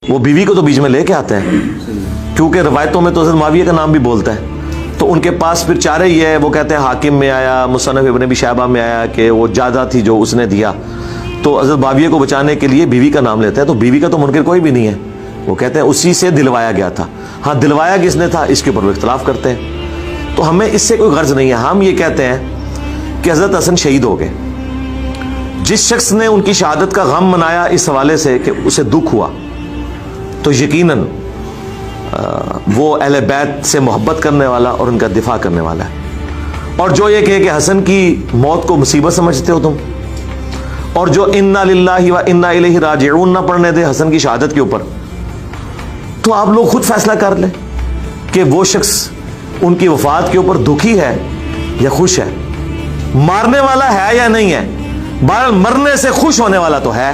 वो बीवी को तो बीच में लेके आते हैं, क्योंकि रवायतों में तो हज़रत मुआविया का नाम भी बोलता है। तो उनके पास फिर चारे ही है, वो कहते हैं हाकिम में आया, मुसन्नफ़ इब्न अबी शैबा में आया कि वो ज़्यादा थी जो उसने दिया, तो हज़रत मुआविया को बचाने के लिए बीवी का नाम लेते हैं। तो बीवी का तो मुनकिर कोई भी नहीं है, वो कहते हैं उसी से दिलवाया गया था। हाँ, दिलवाया किसने था इसके ऊपर वो इख्तलाफ करते हैं। तो हमें इससे कोई गर्ज नहीं है। हम ये कहते हैं कि हज़रत हसन शहीद हो गए। जिस शख्स ने उनकी शहादत का गम मनाया इस हवाले से कि उसे दुख हुआ, तो यकीनन वो अहले बैत से मोहब्बत करने वाला और उनका दिफा करने वाला है। और जो ये कहे कि हसन की मौत को मुसीबत समझते हो तुम, और जो इन्ना लिल्लाहि व इन्ना इलैहि राजिऊन ना पढ़ने दे हसन की शहादत के ऊपर, तो आप लोग खुद फैसला कर लें कि वो शख्स उनकी वफात के ऊपर दुखी है या खुश है, मारने वाला है या नहीं है। बहरहाल मरने से खुश होने वाला तो है।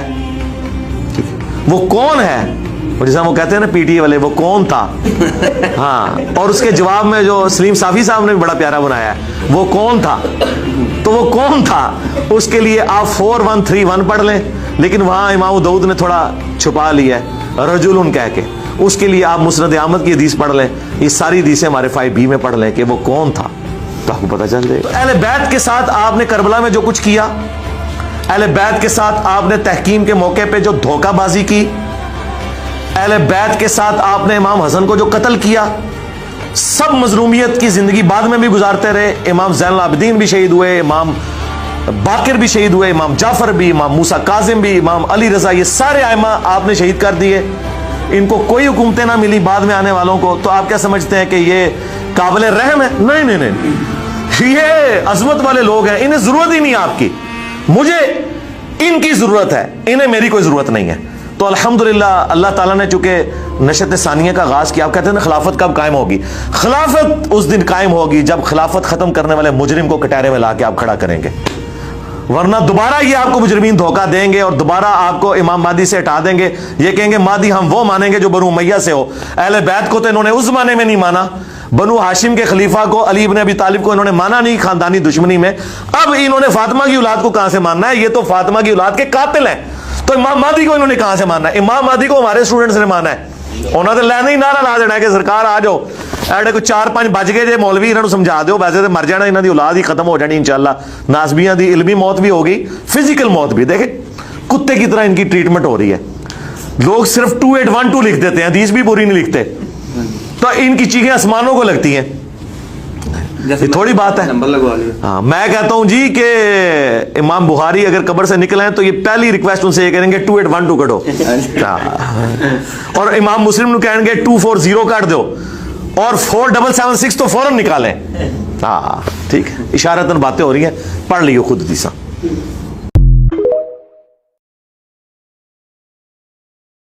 वो कौन है, और जैसा वो कहते हैं ना पीटीए वाले, वो कौन था। हाँ, और उसके जवाब में जो सलीम साफी साहब ने भी बड़ा प्यारा बनाया है, वो कौन था। तो वो कौन था उसके लिए आप 4131 पढ़ लें, लेकिन वहां इमाम दाऊद ने थोड़ा छुपा लिया है रजुलन कह के, उसके लिए आप मुस्नद अहमद की हदीस पढ़ लें। ये सारी हदीसें हमारे 5B में पढ़ लें कि वो कौन था, तो आपको पता चल जाएगा। अहले बैत के साथ आपने करबला में जो कुछ किया, अहले बैत के साथ आपने तहकीम के मौके पे जो धोखाबाजी की, अहले बैत के साथ आपने इमाम हसन को जो कत्ल किया, सब मजलूमियत की जिंदगी बाद में भी गुजारते रहे। इमाम ज़ैनुल आबिदीन भी शहीद हुए, इमाम बाकिर भी शहीद हुए, इमाम जाफर भी, इमाम मूसा काजिम भी, इमाम अली रजा, ये सारे आइमा आपने शहीद कर दिए। इनको कोई हुकूमतें ना मिली बाद में आने वालों को, तो आप क्या समझते हैं कि ये काबिल रहम है? नहीं नहीं नहीं, ये अजमत वाले लोग हैं, इन्हें जरूरत ही नहीं आपकी, मुझे इनकी जरूरत है, इन्हें मेरी कोई जरूरत नहीं है। तो अल्हम्दुलिल्लाह अल्लाह ताला ने चूंकि नशत सानिया का आगाज किया। आप कहते हैं ना खिलाफत कब कायम होगी? खिलाफत उस दिन कायम होगी जब खिलाफत खत्म करने वाले मुजरिम को कटारे में ला के आप खड़ा करेंगे, वरना दोबारा ये आपको मुजरिमीन धोखा देंगे और दोबारा आपको इमाम मादी से हटा देंगे। ये कहेंगे मादी हम वो मानेंगे जो बनु उमैया से हो। अहले बैत को तो इन्होंने उस जमाने में नहीं माना, बनु हाशिम के खलीफा को अली इब्न अबी तालिब को इन्होंने माना नहीं खानदानी दुश्मनी में। अब इन्होंने फातिमा की औलाद को कहां से मानना है? ये तो फातिमा की औलाद के कातिल हैं, तो इमाम मादी को इन्होंने कहां से मानना है? इमाम मादी को हमारे स्टूडेंट्स ने माना है। उन्होंने तो लैन ही नारा ला देना है कि सरकार आ जाओ, ऐडे को 4-5 बज गए जे मौलवी इन्होंने समझा दो, वैसे तो मर जाना, इन्हों की औलाद ही खत्म हो जानी इंशाअल्लाह। नासबियां दी इल्मी मौत भी होगी, फिजिकल मौत भी। देखे कुत्ते की तरह इनकी ट्रीटमेंट हो रही है। लोग सिर्फ 2812 लिख देते हैं, हदीस भी पूरी नहीं लिखते, तो इनकी चीखें आसमानों को लगती हैं। ये थोड़ी बात है। नंबर लगवा लिया। हाँ, मैं कहता हूं जी कि इमाम बुखारी अगर कब्र से निकले हैं तो ये पहली रिक्वेस्ट उनसे ये करेंगे 2812 कटो, और इमाम मुस्लिम कहेंगे 240 काट दो, और 4776 तो फौरन निकालें। हाँ ठीक है, इशारतन बातें हो रही हैं, पढ़ लियो खुद दिशा।